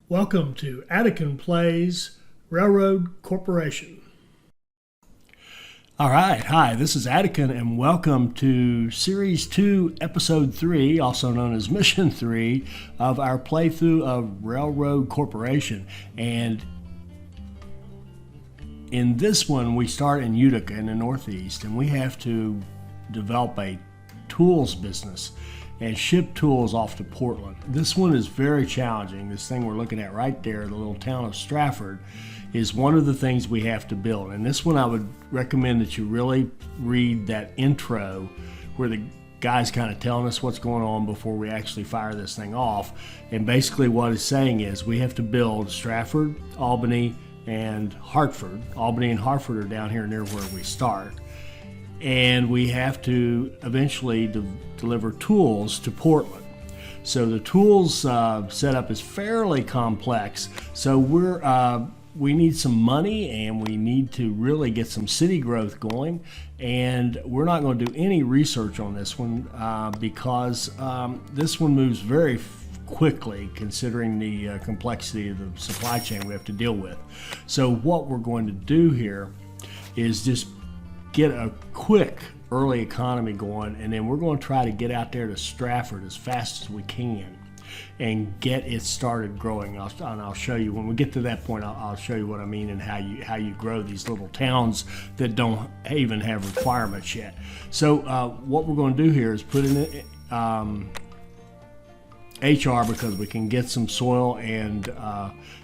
Welcome to Attican Plays Railroad Corporation. All right, hi, this is Attican, and welcome to Series 2, Episode 3, also known as Mission 3, of our playthrough of Railroad Corporation. And in this one, we start in Utica in the Northeast, and we have to develop a tools business and ship tools off to Portland. This one is very challenging. This thing we're looking at right there, the little town of Stratford, is one of the things we have to build. And this one I would recommend that you really read that intro where the guy's kind of telling us what's going on before we actually fire this thing off. And basically what it's saying is we have to build Stratford, Albany, and Hartford. Albany and Hartford are down here near where we start. And we have to eventually deliver tools to Portland. So the tools setup is fairly complex. So we need some money, and we need to really get some city growth going. And we're not going to do any research on this one because this one moves very quickly considering the complexity of the supply chain we have to deal with. So what we're going to do here is just get a quick early economy going, and then we're going to try to get out there to Stratford as fast as we can and get it started growing. And I'll show you when we get to that point. I'll show you what I mean and how you grow these little towns that don't even have requirements yet. So what we're going to do here is put in HR because we can get some soil and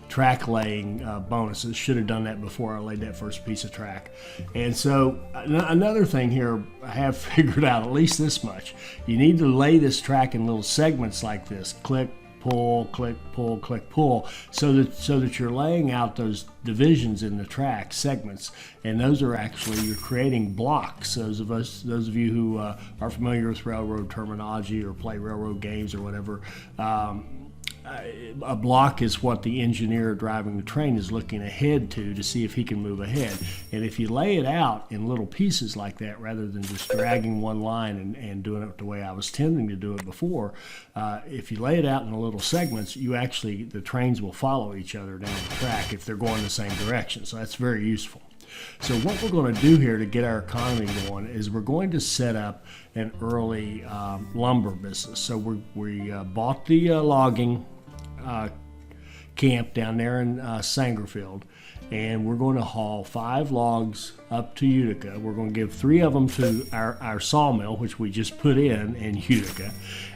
track laying bonuses. Should have done that before I laid that first piece of track. And so another thing here, I have figured out at least this much. You need to lay this track in little segments like this. Click, pull, click, pull, click, pull, so that you're laying out those divisions in the track segments, and those are actually, you're creating blocks. Those of you who are familiar with railroad terminology or play railroad games or whatever, a block is what the engineer driving the train is looking ahead to see if he can move ahead. And if you lay it out in little pieces like that, rather than just dragging one line and doing it the way I was tending to do it before, if you lay it out in the little segments, the trains will follow each other down the track if they're going the same direction. So that's very useful. So what we're going to do here to get our economy going is we're going to set up an early lumber business. So we bought the logging camp down there in Sangerfield, and we're going to haul 5 logs up to Utica. We're going to give 3 of them to our sawmill, which we just put in Utica,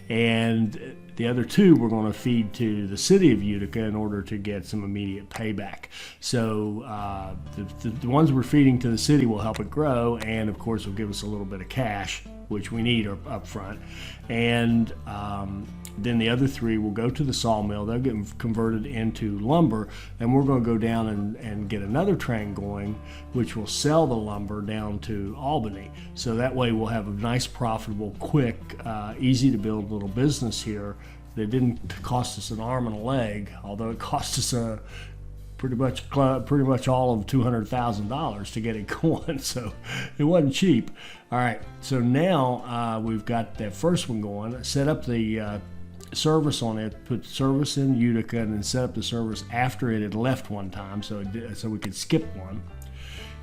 and the other 2 we're going to feed to the city of Utica in order to get some immediate payback. So the ones we're feeding to the city will help it grow, and of course will give us a little bit of cash, which we need up front. And then the other 3 will go to the sawmill. They'll get converted into lumber, and we're going to go down and get another train going, which will sell the lumber down to Albany. So that way we'll have a nice, profitable, quick, easy to build little business here that didn't cost us an arm and a leg, although it cost us pretty much all of $200,000 to get it going, so it wasn't cheap. All right, so now we've got that first one going. Set up the service on it, put service in Utica, and then set up the service after it had left one time, so we could skip one.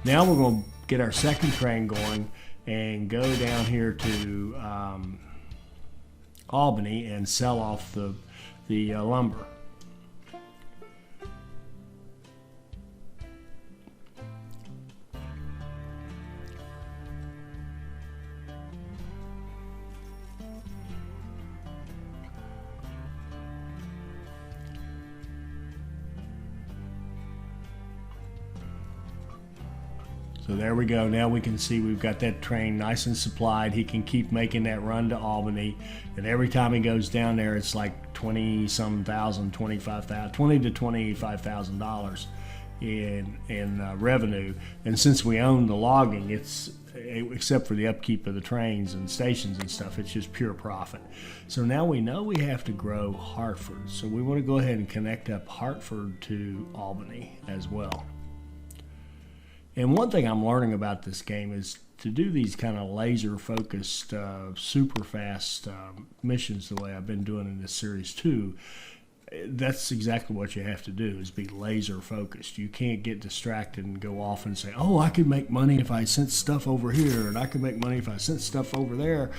Now we're going to get our second train going and go down here to Albany and sell off the lumber. So there we go. Now we can see we've got that train nice and supplied. He can keep making that run to Albany, and every time he goes down there, it's like $20,000 to $25,000 in revenue. And since we own the logging, it's except for the upkeep of the trains and stations and stuff, it's just pure profit. So now we know we have to grow Hartford. So we want to go ahead and connect up Hartford to Albany as well. And one thing I'm learning about this game is to do these kind of laser-focused, super fast missions the way I've been doing in this series too. That's exactly what you have to do, is be laser focused. You can't get distracted and go off and say, oh, I could make money if I sent stuff over here, and I could make money if I sent stuff over there.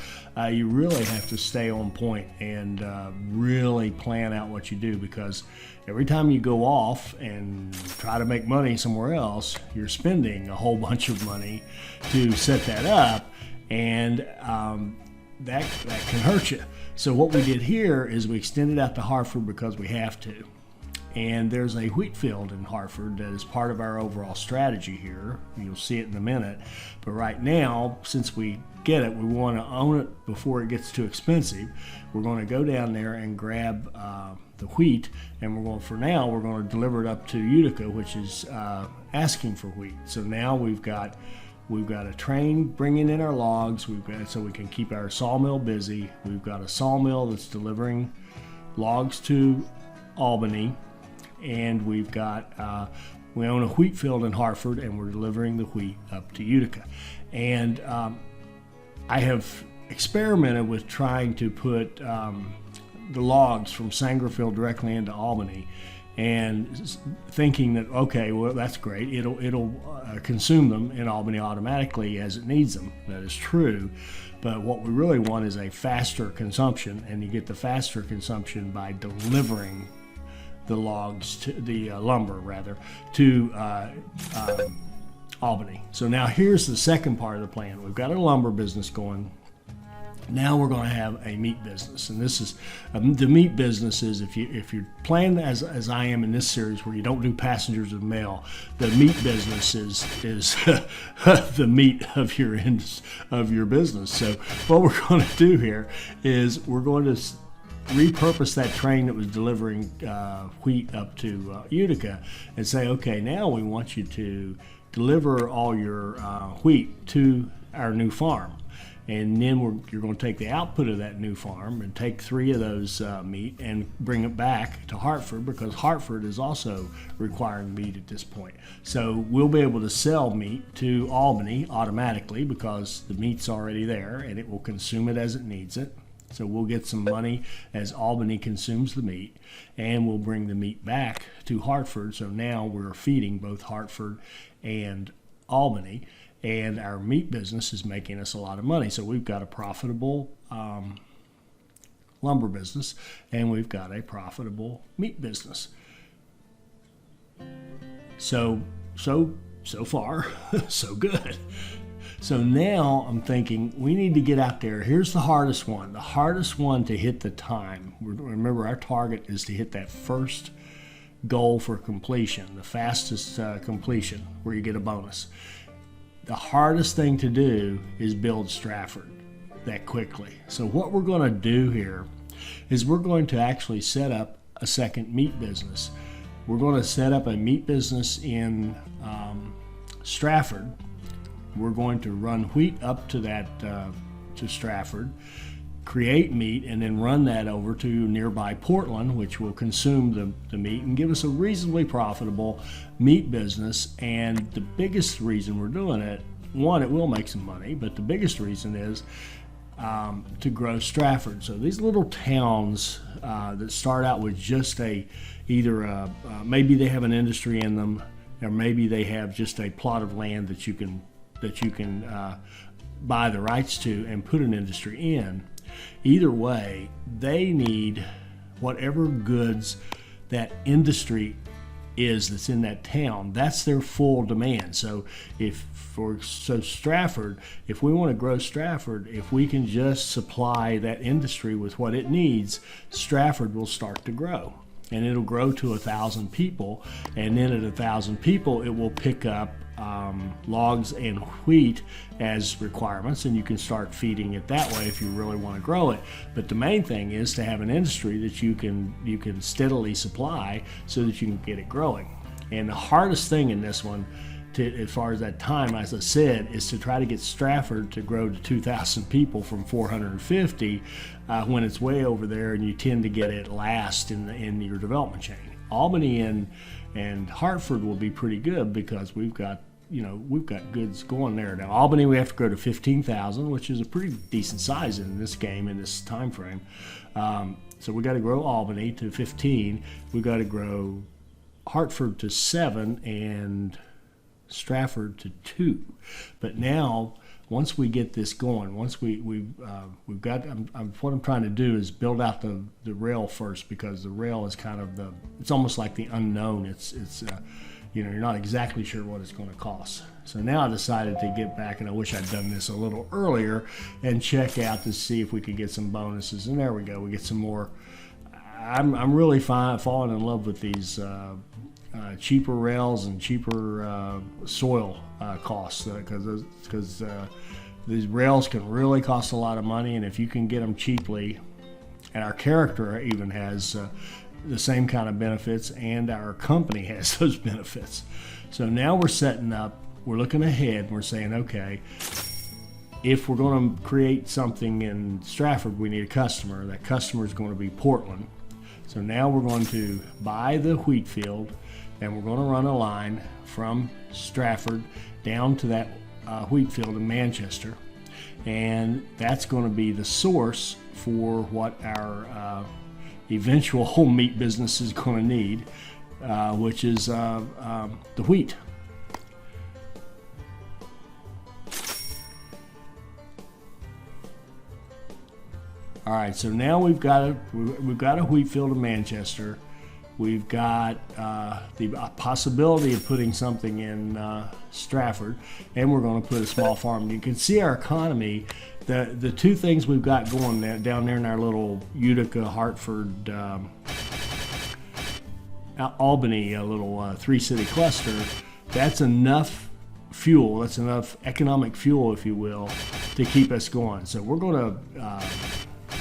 You really have to stay on point and really plan out what you do, because every time you go off and try to make money somewhere else, you're spending a whole bunch of money to set that up, and that can hurt you. So what we did here is we extended out to Hartford because we have to. And there's a wheat field in Hartford that is part of our overall strategy here. You'll see it in a minute. But right now, since we get it, we want to own it before it gets too expensive. We're going to go down there and grab the wheat, and we're going to deliver it up to Utica, which is asking for wheat. So now we've got a train bringing in our logs. So we can keep our sawmill busy. We've got a sawmill that's delivering logs to Albany, and we own a wheat field in Hartford, and we're delivering the wheat up to Utica. And I have experimented with trying to put the logs from Sangerfield directly into Albany, and thinking that, okay, well, that's great. It'll consume them in Albany automatically as it needs them. That is true. But what we really want is a faster consumption, and you get the faster consumption by delivering the logs, to the lumber rather, to Albany. So now here's the second part of the plan. We've got a lumber business going. Now we're going to have a meat business, and this is the meat business is if you're playing as I am in this series, where you don't do passengers of mail, the meat business is the meat of your business. So what we're going to do here is we're going to repurpose that train that was delivering wheat up to Utica, and say, okay, now we want you to deliver all your wheat to our new farm. And then you're going to take the output of that new farm and take 3 of those meat and bring it back to Hartford, because Hartford is also requiring meat at this point. So we'll be able to sell meat to Albany automatically, because the meat's already there and it will consume it as it needs it. So we'll get some money as Albany consumes the meat, and we'll bring the meat back to Hartford. So now we're feeding both Hartford and Albany, and our meat business is making us a lot of money. So we've got a profitable lumber business, and we've got a profitable meat business. So far, so good. So now I'm thinking we need to get out there. Here's the hardest one. The hardest one to hit the time. Remember, our target is to hit that first goal for completion, the fastest completion, where you get a bonus. The hardest thing to do is build Stratford that quickly. So what we're going to do here is we're going to actually set up a second meat business. We're going to set up a meat business in Stratford. We're going to run wheat up to to Stratford, create meat, and then run that over to nearby Portland, which will consume the meat and give us a reasonably profitable meat business. And the biggest reason we're doing it, one, it will make some money, but the biggest reason is to grow Stratford. So these little towns that start out with just either maybe they have an industry in them, or maybe they have just a plot of land that you can buy the rights to and put an industry in. Either way, they need whatever goods that industry is that's in that town. That's their full demand. So Stratford, if we want to grow Stratford, if we can just supply that industry with what it needs, Stratford will start to grow. And it'll grow to 1,000 people, and then at 1,000 people, it will pick up logs and wheat as requirements, and you can start feeding it that way if you really want to grow it. But the main thing is to have an industry that you can steadily supply so that you can get it growing. And the hardest thing in this one, as far as that time, as I said, is to try to get Stratford to grow to 2,000 people from 450 when it's way over there, and you tend to get it last in your development chain. Albany and Hartford will be pretty good because we've got we've got goods going there. Now Albany, we have to grow to 15,000, which is a pretty decent size in this game, in this time frame. So we got to grow Albany to 15. We got to grow Hartford to 7 and Stratford to 2. But now, once we get this going, once we've got, what I'm trying to do is build out the rail first, because the rail is kind of it's almost like the unknown. It's you're not exactly sure what it's going to cost. So now I decided to get back, and I wish I'd done this a little earlier, and check out to see if we could get some bonuses. And there we go. We get some more. I'm really falling in love with these cheaper rails and cheaper soil costs, because these rails can really cost a lot of money, and if you can get them cheaply, and our character even has the same kind of benefits, and our company has those benefits. So now we're setting up, we're looking ahead, and we're saying, okay, if we're going to create something in Stratford, we need a customer. That customer is going to be Portland. So now we're going to buy the wheat field, and we're going to run a line from Stratford down to that wheat field in Manchester, and that's going to be the source for what our eventual whole meat business is going to need, which is the wheat. All right, so now we've got a wheat field in Manchester. We've got the possibility of putting something in Stratford, and we're going to put a small farm. You can see our economy. The two things we've got going down there in our little Utica, Hartford, Albany, a little 3-city cluster, that's enough fuel, that's enough economic fuel, if you will, to keep us going. So we're going to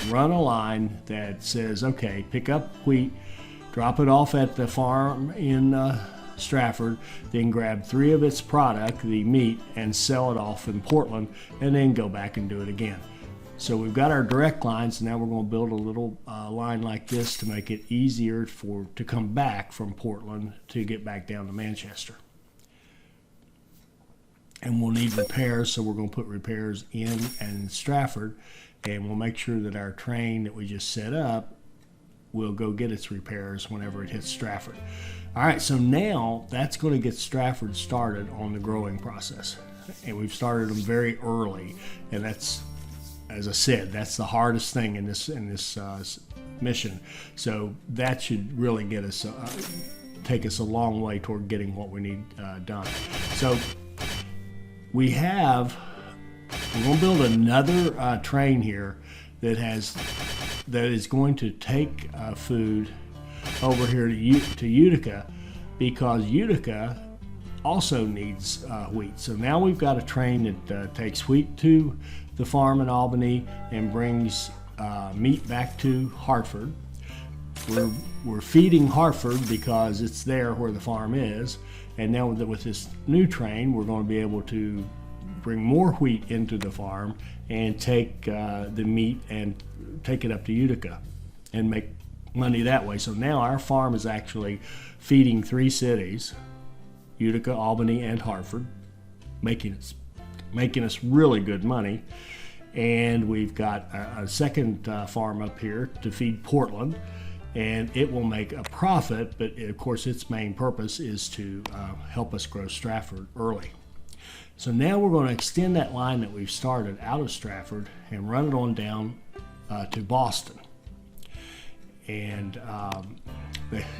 run a line that says, okay, pick up wheat, drop it off at the farm in Stratford, then grab 3 of its product, the meat, and sell it off in Portland, and then go back and do it again. So we've got our direct lines. Now we're going to build a little line like this to make it easier to come back from Portland to get back down to Manchester. And we'll need repairs, so we're going to put repairs in Stratford, and we'll make sure that our train that we just set up will go get its repairs whenever it hits Stratford. All right, so now that's going to get Stratford started on the growing process. And we've started them very early, and that's, as I said, that's the hardest thing in this mission. So that should really get us, take us a long way toward getting what we need done. So we're going to build another train here that is going to take food over here to Utica, because Utica also needs wheat. So now we've got a train that takes wheat to the farm in Albany and brings meat back to Hartford. We're feeding Hartford because it's there where the farm is, and now with this new train, we're going to be able to bring more wheat into the farm and take the meat and take it up to Utica and make money that way. So now our farm is actually feeding 3 cities, Utica, Albany, and Hartford, making us really good money. And we've got a second farm up here to feed Portland, and it will make a profit, but of course its main purpose is to help us grow Stratford early. So now we're going to extend that line that we've started out of Stratford and run it on down to Boston. And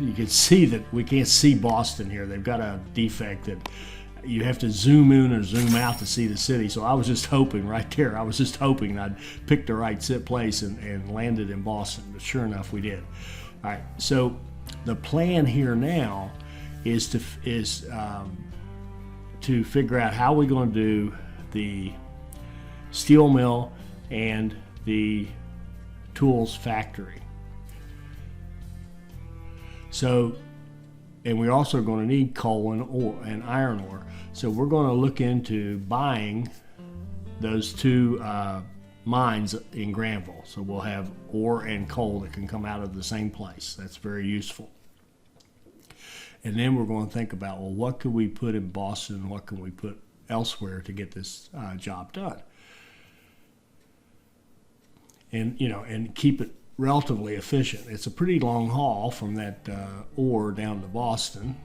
you can see that we can't see Boston here. They've got a defect that you have to zoom in or zoom out to see the city. So I was just hoping right there, I'd picked the right place and landed in Boston. But sure enough, we did. All right, so the plan here now is to figure out how we're going to do the steel mill and the tools factory. So, and we're also going to need coal and iron ore. So we're going to look into buying those 2 mines in Granville. So we'll have ore and coal that can come out of the same place. That's very useful. And then we're going to think about, well, what could we put in Boston? What can we put elsewhere to get this job done? And, and keep it relatively efficient. It's a pretty long haul from that ore down to Boston.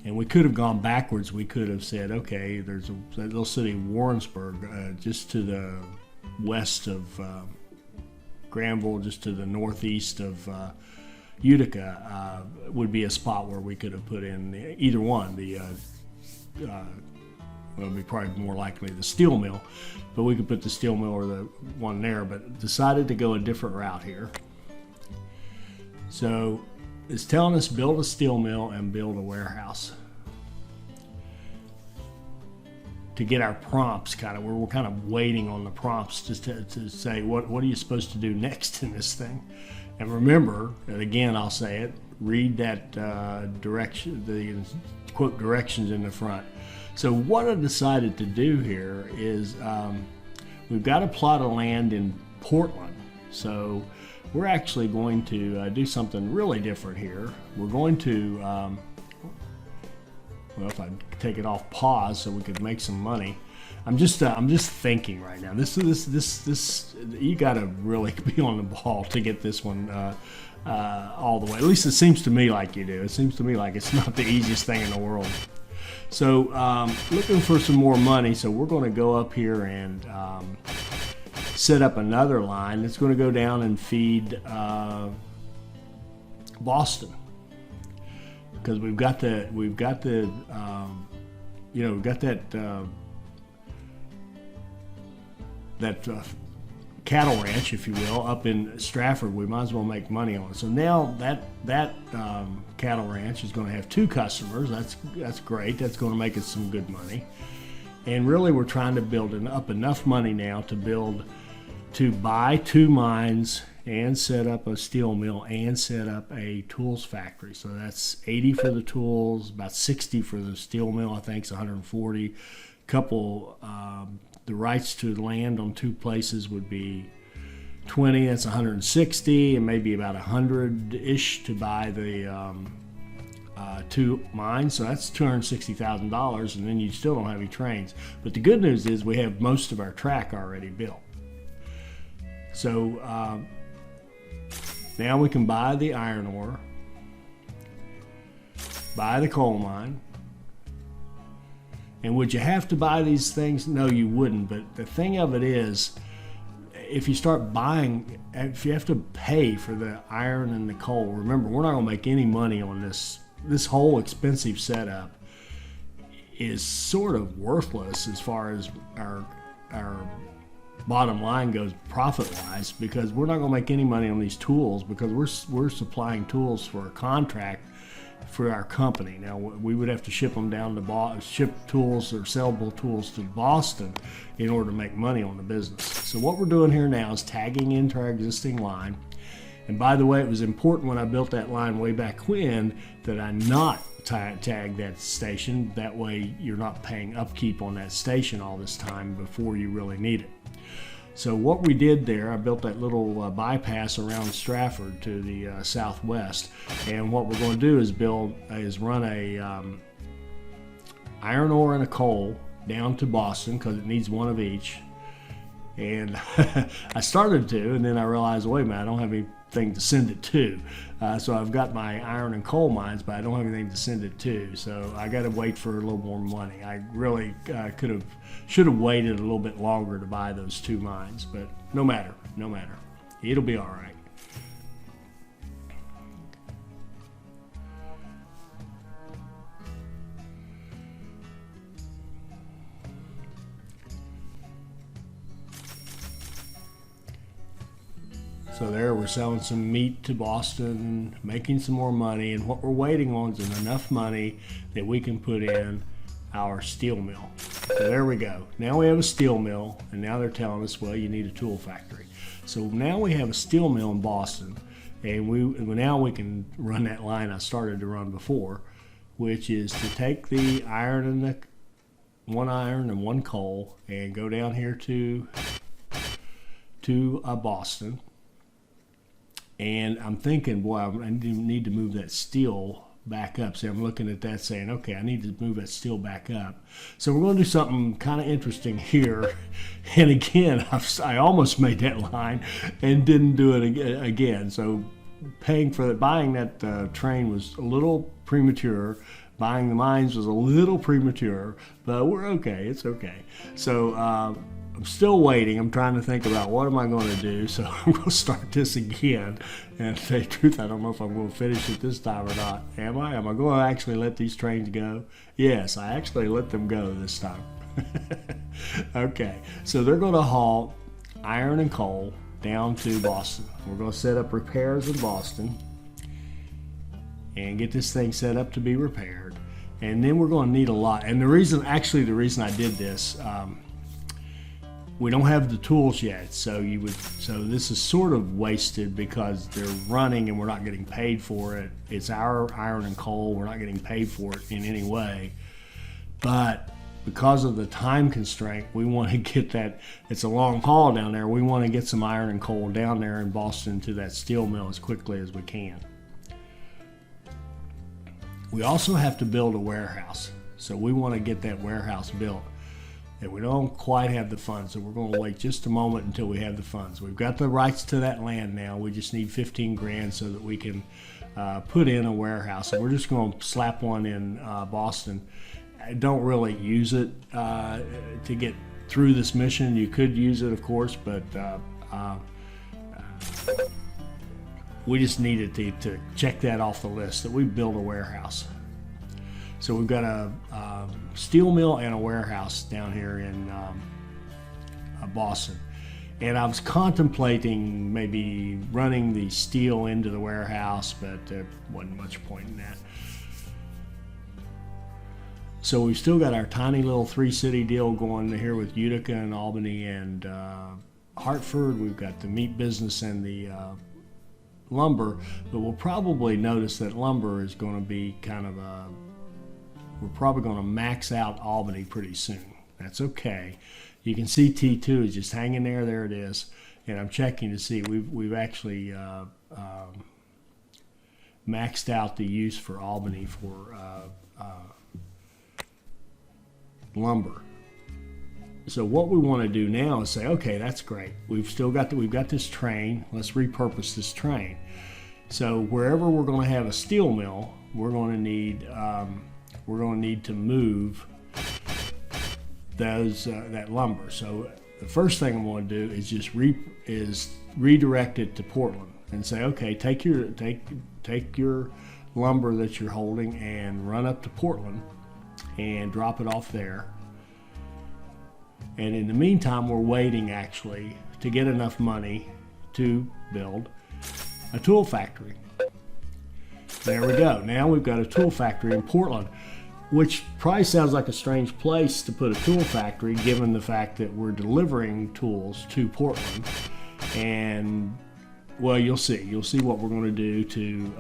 And we could have gone backwards. We could have said, okay, there's a little city, Warrensburg, just to the west of Granville, just to the northeast of Utica, would be a spot where we could have put in either one. Well, it'd be probably more likely the steel mill, but we could put the steel mill or the one there, but decided to go a different route here. So it's telling us build a steel mill and build a warehouse. To get our prompts we're kind of waiting on the prompts just to say, what are you supposed to do next in this thing? And remember, and again, I'll say it, read that direction, the quote directions in the front. So what I decided to do here is we've got a plot of land in Portland. So we're actually going to do something really different here. We're going to, well, if I take it off pause so we could make some money. I'm just thinking right now. This you got to really be on the ball to get this one all the way. At least it seems to me like you do. It seems to me like it's not the easiest thing in the world. So looking for some more money, so we're going to go up here and set up another line that's going to go down and feed Boston, because we've got that cattle ranch, if you will, up in Stratford. We might as well make money on it. So now that cattle ranch is going to have 2 customers. That's great. That's going to make us some good money. And really, we're trying to build up enough money now to buy 2 mines and set up a steel mill and set up a tools factory. So that's 80 for the tools, about 60 for the steel mill. I think it's 140. Couple. The rights to land on 2 places would be 20, that's 160, and maybe about 100-ish to buy the 2 mines. So that's $260,000, and then you still don't have any trains. But the good news is we have most of our track already built. So now we can buy the iron ore, buy the coal mine. And would you have to buy these things? No, you wouldn't. But the thing of it is, if you start buying, if you have to pay for the iron and the coal, remember, we're not going to make any money on this. This whole expensive setup is sort of worthless as far as our bottom line goes profit-wise, because we're not going to make any money on these tools, because we're supplying tools for a contract for our company. Now we would have to ship them down to ship tools or sellable tools to Boston in order to make money on the business. So what we're doing here now is tagging into our existing line. And by the way, it was important when I built that line way back when that I not tag that station. That way you're not paying upkeep on that station all this time before you really need it. So what we did there, I built that little bypass around Stratford to the southwest, and what we're going to do is run a iron ore and a coal down to Boston, because it needs one of each. And I started to, and then I realized, wait a minute, I don't have anything to send it to. So I've got my iron and coal mines, but I don't have anything to send it to. So I got to wait for a little more money. I really should have waited a little bit longer to buy those 2 mines, but no matter. It'll be all right. So there, we're selling some meat to Boston, making some more money, and what we're waiting on is enough money that we can put in our steel mill. So there we go. Now we have a steel mill, and now they're telling us, well, you need a tool factory. So now we have a steel mill in Boston, and now we can run that line I started to run before, which is to take the iron and one iron and 1 coal and go down here to Boston. And I'm thinking, boy, I need to move that steel back up. See, I'm looking at that saying, okay, I need to move that steel back up. So we're going to do something kind of interesting here. And again, I almost made that line and didn't do it again. So buying that train was a little premature. Buying the mines was a little premature, but we're okay. It's okay. So I'm still waiting. I'm trying to think about what am I going to do. So I'm going to start this again. And to tell you the truth, I don't know if I'm going to finish it this time or not. Am I? Am I going to actually let these trains go? Yes, I actually let them go this time. Okay, so they're going to haul iron and coal down to Boston. We're going to set up repairs in Boston and get this thing set up to be repaired. And then we're going to need a lot. And the reason I did this, we don't have the tools yet, so this is sort of wasted because they're running and we're not getting paid for it. It's our iron and coal. We're not getting paid for it in any way. But because of the time constraint, we want to get that. It's a long haul down there. We want to get some iron and coal down there in Boston to that steel mill as quickly as we can. We also have to build a warehouse. So we want to get that warehouse built. And we don't quite have the funds, so we're going to wait just a moment until we have the funds. We've got the rights to that land now. We just need 15 grand so that we can put in a warehouse. And we're just going to slap one in Boston. I don't really use it to get through this mission. You could use it, of course, but we just needed to check that off the list, that we build a warehouse. So we've got a steel mill and a warehouse down here in Boston. And I was contemplating maybe running the steel into the warehouse, but there wasn't much point in that. So we've still got our tiny little 3-city deal going here with Utica and Albany and Hartford. We've got the meat business and the lumber, but we'll probably notice that lumber is going to be kind of we're probably going to max out Albany pretty soon. That's okay. You can see T2 is just hanging there. There it is. And I'm checking to see we've actually maxed out the use for Albany for lumber. So what we want to do now is say, okay, that's great. We've got this train. Let's repurpose this train. So wherever we're going to have a steel mill, we're going to need to move that lumber. So the first thing I'm going to do is just redirect it to Portland and say, okay, take your lumber that you're holding and run up to Portland and drop it off there. And in the meantime, we're waiting actually to get enough money to build a tool factory. There we go. Now we've got a tool factory in Portland, which probably sounds like a strange place to put a tool factory given the fact that we're delivering tools to Portland. And well, you'll see what we're going to do to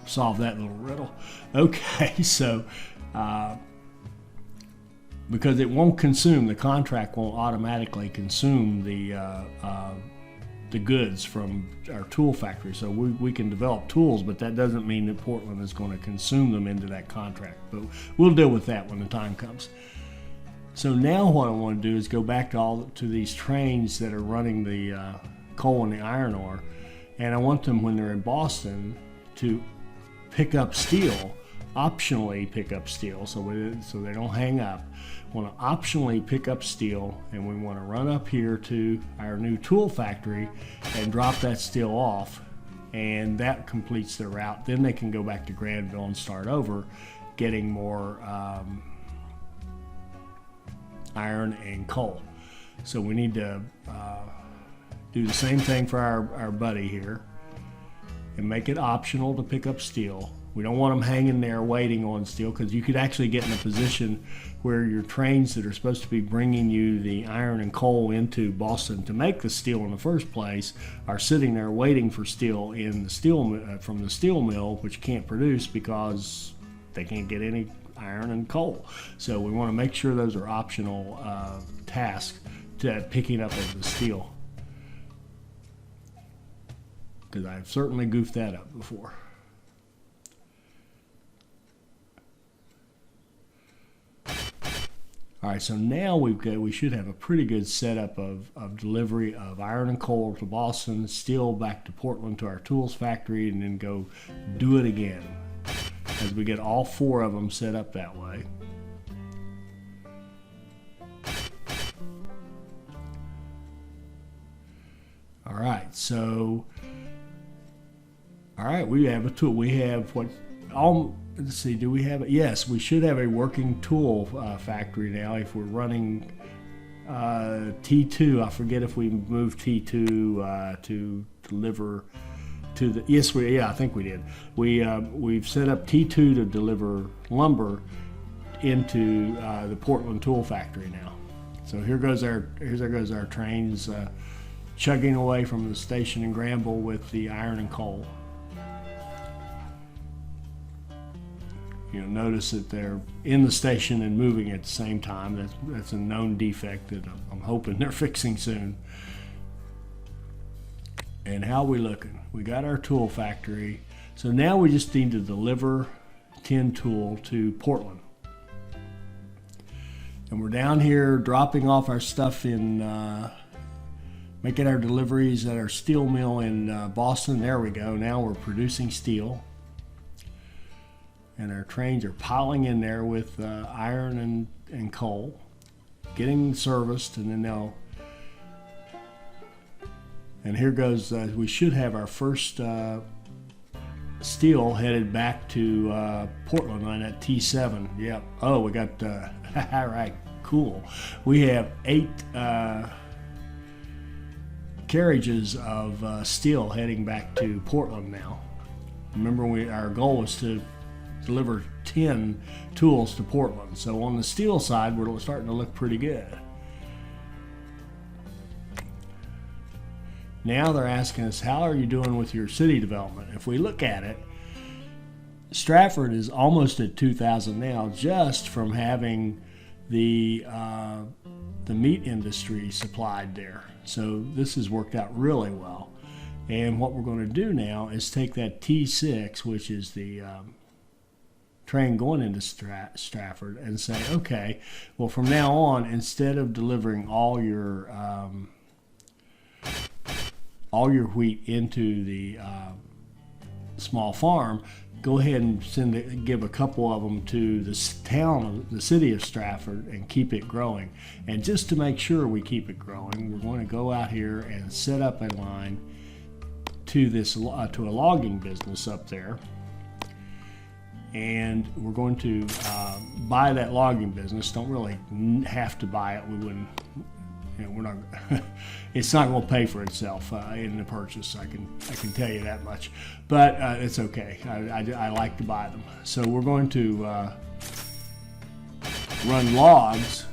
solve that little riddle. Okay, so because it won't consume, the contract won't automatically consume the goods from our tool factory. So we can develop tools, but that doesn't mean that Portland is going to consume them into that contract. But we'll deal with that when the time comes. So now what I want to do is go back to these trains that are running the coal and the iron ore, and I want them, when they're in Boston, to pick up steel, optionally pick up steel, so they don't hang up. Want to optionally pick up steel, and we want to run up here to our new tool factory and drop that steel off, and that completes their route. Then they can go back to Granville and start over, getting more iron and coal. So we need to do the same thing for our buddy here and make it optional to pick up steel. We don't want them hanging there waiting on steel, because you could actually get in a position where your trains that are supposed to be bringing you the iron and coal into Boston to make the steel in the first place are sitting there waiting for steel in the from the steel mill, which can't produce because they can't get any iron and coal. So we want to make sure those are optional tasks to picking up of the steel, because I've certainly goofed that up before. All right, so now we should have a pretty good setup of delivery of iron and coal to Boston, steel back to Portland to our tools factory, and then go do it again as we get all 4 of them set up that way. All right, so we have a tool. We have let's see, do we have it? Yes, we should have a working tool factory now if we're running T2. I forget if we moved T2 to deliver to the, yes, I think we did. We've set up T2 to deliver lumber into the Portland tool factory now. So here goes our trains chugging away from the station in Granville with the iron and coal. Notice that they're in the station and moving at the same time. That's a known defect that I'm hoping they're fixing soon. And how are we looking? We got our tool factory. So now we just need to deliver tin tool to Portland. And we're down here dropping off our stuff in, making our deliveries at our steel mill in Boston. There we go. Now we're producing steel. And our trains are piling in there with iron and coal, getting serviced, and then and here goes, we should have our first steel headed back to Portland on that T7. Yep. Oh, we got, all right, cool. We have 8 carriages of steel heading back to Portland now. Remember, our goal was to deliver 10 tools to Portland. So on the steel side, we're starting to look pretty good. Now they're asking us, how are you doing with your city development? If we look at it, Stratford is almost at 2,000 now, just from having the meat industry supplied there. So this has worked out really well. And what we're going to do now is take that T6, which is the train going into Stratford, and say, okay, well, from now on, instead of delivering all your wheat into the small farm, go ahead and give a couple of them to the city of Stratford, and keep it growing. And just to make sure we keep it growing, we're going to go out here and set up a line to a logging business up there. And we're going to buy that logging business. Don't really have to buy it. We wouldn't. We're not. It's not going to pay for itself in the purchase. I can tell you that much. But it's okay. I like to buy them. So we're going to run logs.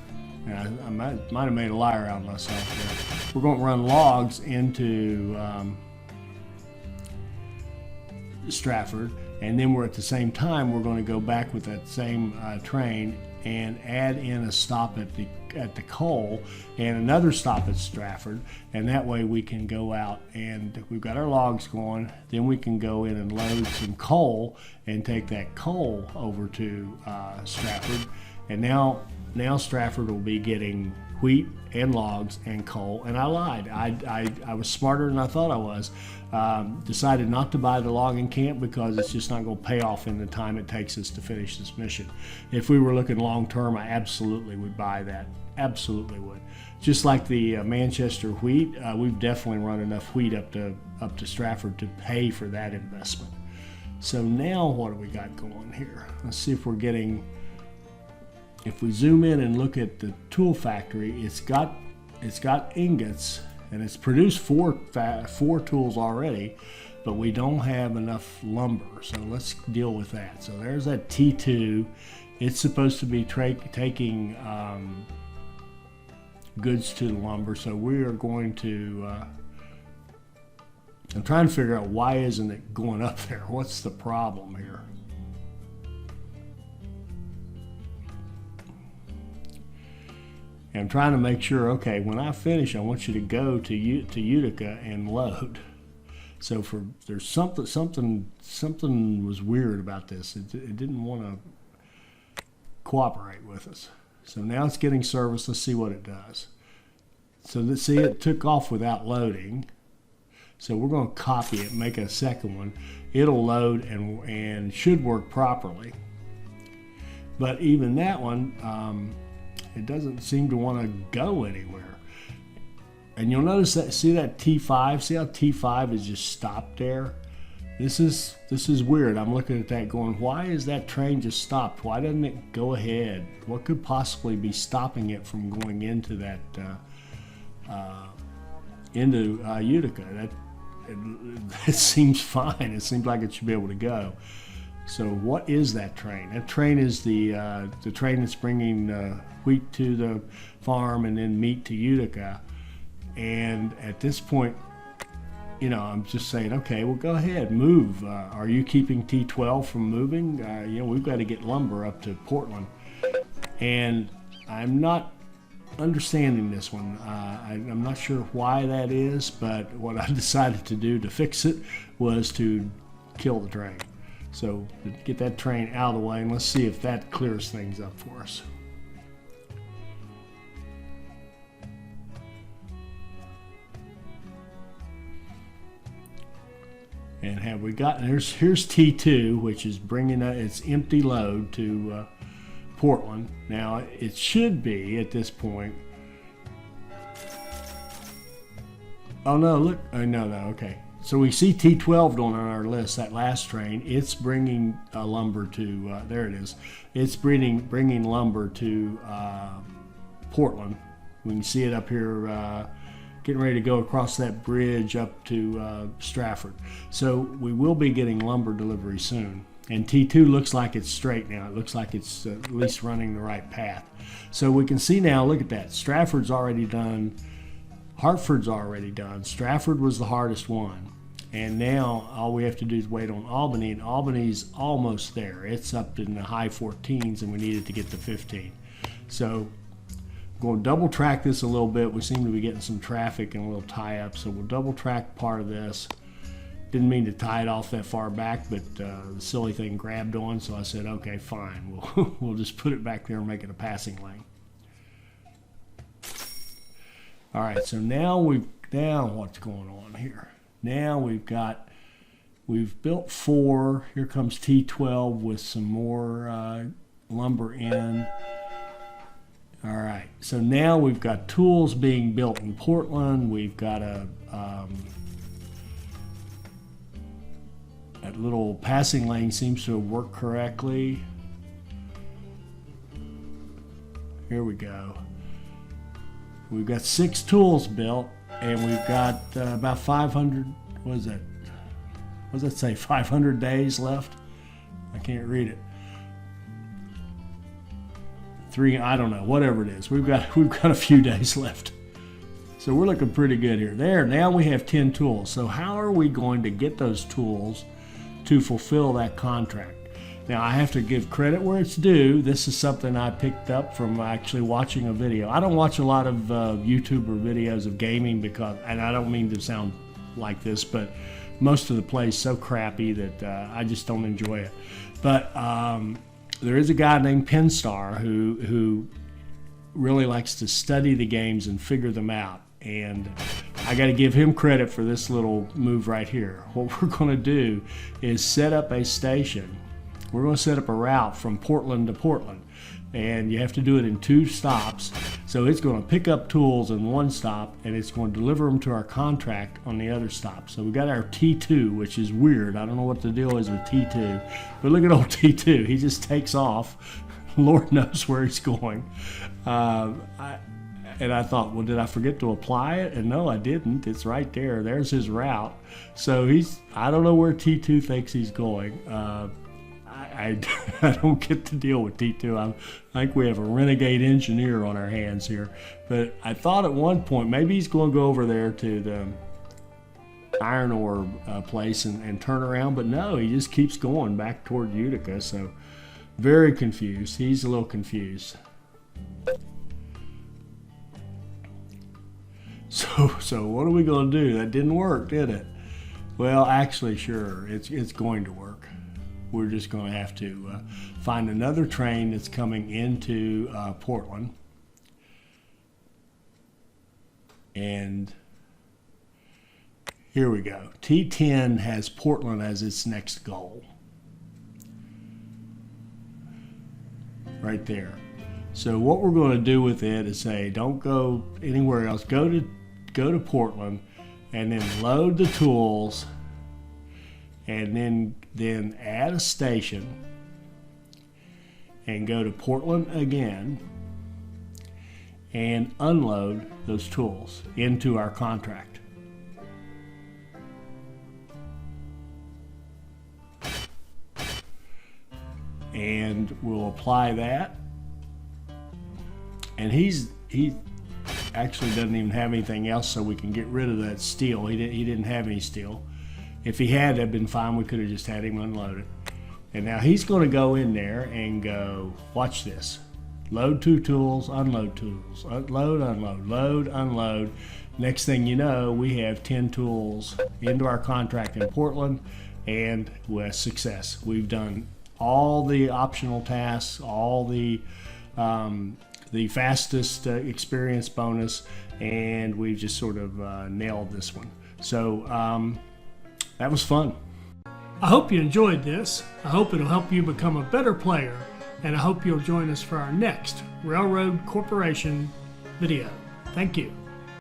I might have made a liar out of myself there. We're going to run logs into Stratford. And then we're at the same time, we're going to go back with that same train and add in a stop at the coal and another stop at Stratford. And that way we can go out, and we've got our logs going. Then we can go in and load some coal and take that coal over to Stratford. And now Stratford will be getting wheat and logs and coal. And I lied. I was smarter than I thought I was. Decided not to buy the logging camp because it's just not going to pay off in the time it takes us to finish this mission. If we were looking long term, I absolutely would buy that. Absolutely would. Just like the Manchester wheat, we've definitely run enough wheat up to Stratford to pay for that investment. So now what do we got going here? Let's see if we're getting. If we zoom in and look at the tool factory, it's got ingots, and it's produced four tools already, but we don't have enough lumber. So let's deal with that. So there's that T2. It's supposed to be taking goods to the lumber. So we are going to. I'm trying to figure out why isn't it going up there? What's the problem here? And I'm trying to make sure, okay, when I finish, I want you to go to Utica and load. So there's something was weird about this. It didn't want to cooperate with us. So now it's getting service. Let's see what it does. So let's see, it took off without loading. So we're going to copy it, make a second one. It'll load and should work properly. But even that one, it doesn't seem to want to go anywhere. And you'll notice that, see that T5? See how T5 is just stopped there? This is weird. I'm looking at that going, why is that train just stopped? Why doesn't it go ahead? What could possibly be stopping it from going into that, Utica? It seems fine. It seems like it should be able to go. So what is that train? That train is the train that's bringing wheat to the farm and then meat to Utica. And at this point, I'm just saying, okay, well, go ahead, move. Are you keeping T12 from moving? We've got to get lumber up to Portland. And I'm not understanding this one. I'm not sure why that is, but what I decided to do to fix it was to kill the train. So get that train out of the way, and let's see if that clears things up for us. And have we gotten, here's T2, which is bringing its empty load to Portland. Now it should be at this point. Oh no, look, no, okay. So we see T12 on our list, that last train. It's bringing lumber to, there it is. It's bringing lumber to Portland. We can see it up here, getting ready to go across that bridge up to Stratford. So we will be getting lumber delivery soon. And T2 looks like it's straight now. It looks like it's at least running the right path. So we can see now, look at that. Stratford's already done. Hartford's already done. Stratford was the hardest one. And now all we have to do is wait on Albany, and Albany's almost there. It's up in the high 14s, and we needed to get to 15. So I'm going to double track this a little bit. We seem to be getting some traffic and a little tie up, so we'll double track part of this. Didn't mean to tie it off that far back, but the silly thing grabbed on, so I said, okay, fine. We'll just put it back there and make it a passing lane. All right, so now what's going on here? Now we've built 4. Here comes T12 with some more lumber in. All right, so now we've got tools being built in Portland. We've got that little passing lane seems to have worked correctly. Here we go. We've got 6 tools built, and we've got about 500, what is that? What does that say, 500 days left? I can't read it. 3, I don't know, whatever it is. We've got a few days left. So we're looking pretty good here. There, now we have 10 tools. So how are we going to get those tools to fulfill that contract? Now I have to give credit where it's due. This is something I picked up from actually watching a video. I don't watch a lot of YouTuber videos of gaming because, and I don't mean to sound like this, but most of the play is so crappy that I just don't enjoy it. But there is a guy named Penstar who really likes to study the games and figure them out. And I got to give him credit for this little move right here. What we're going to do is set up a station. We're going to set up a route from Portland to Portland. And you have to do it in 2 stops. So it's going to pick up tools in 1 stop, and it's going to deliver them to our contract on the other stop. So we got our T2, which is weird. I don't know what the deal is with T2. But look at old T2. He just takes off. Lord knows where he's going. And I thought, well, did I forget to apply it? And no, I didn't. It's right there. There's his route. So I don't know where T2 thinks he's going. I don't get to deal with T2. I think we have a renegade engineer on our hands here. But I thought at one point, maybe he's going to go over there to the iron ore place and turn around. But no, he just keeps going back toward Utica. So very confused. He's a little confused. So what are we going to do? That didn't work, did it? Well, actually, sure, it's going to work. we're just going to have to find another train that's coming into Portland. And here we go. T10 has Portland as its next goal. Right there. So what we're going to do with it is say, don't go anywhere else. Go to Portland, and then load the tools, and then add a station, and go to Portland again, and unload those tools into our contract. And we'll apply that. And he actually doesn't even have anything else, so we can get rid of that steel. He didn't have any steel. If he had, that'd been fine. We could have just had him unload it. And now he's going to go in there and go, watch this. Load 2 tools, unload tools, load, unload, load, unload. Next thing you know, we have 10 tools into our contract in Portland, and with success. We've done all the optional tasks, all the fastest experience bonus, and we've just sort of nailed this one. So that was fun. I hope you enjoyed this. I hope it'll help you become a better player, and I hope you'll join us for our next Railroad Corporation video. Thank you.